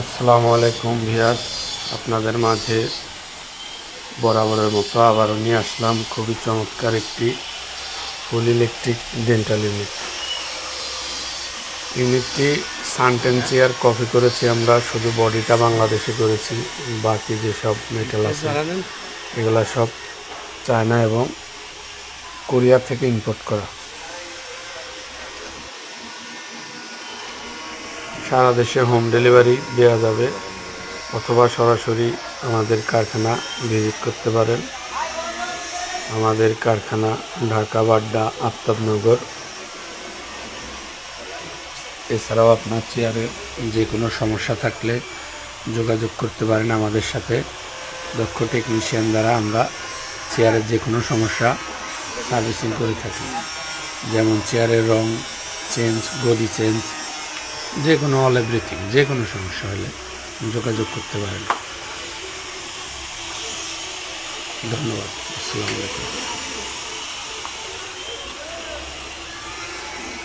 আসসালামু আলাইকুম ভিউয়ার্স, আপনাদের মাঝে বরাবরের মতো আবারও নিয়ে আসলাম খুবই চমৎকার একটি ফুল ইলেকট্রিক ডেন্টাল ইউনিটটি সানটেন চেয়ার কপি করেছি আমরা, শুধু বডিটা বাংলাদেশে করেছি। বাকি যেসব মেটাল আছে এগুলা সব চায়না এবং কোরিয়া থেকে ইম্পোর্ট করা। সারা দেশে হোম ডেলিভারি দেওয়া যাবে, অথবা সরাসরি আমাদের কারখানা ভিজিট করতে পারেন। আমাদের কারখানা ঢাকা, বাড্ডা, আফতাবনগর। এছাড়াও আপনার চেয়ারের যে কোনো সমস্যা থাকলে যোগাযোগ করতে পারেন আমাদের সাথে। দক্ষ টেকনিশিয়ান দ্বারা আমরা চেয়ারের যে কোনো সমস্যা সার্ভিসিং করে থাকি, যেমন চেয়ারের রং চেঞ্জ, গদি চেঞ্জ, যে কোনো অল এভরিথিং। যে কোনো সমস্যা হলে যোগাযোগ করতে পারেন। ধন্যবাদ। আসসালামু আলাইকুম।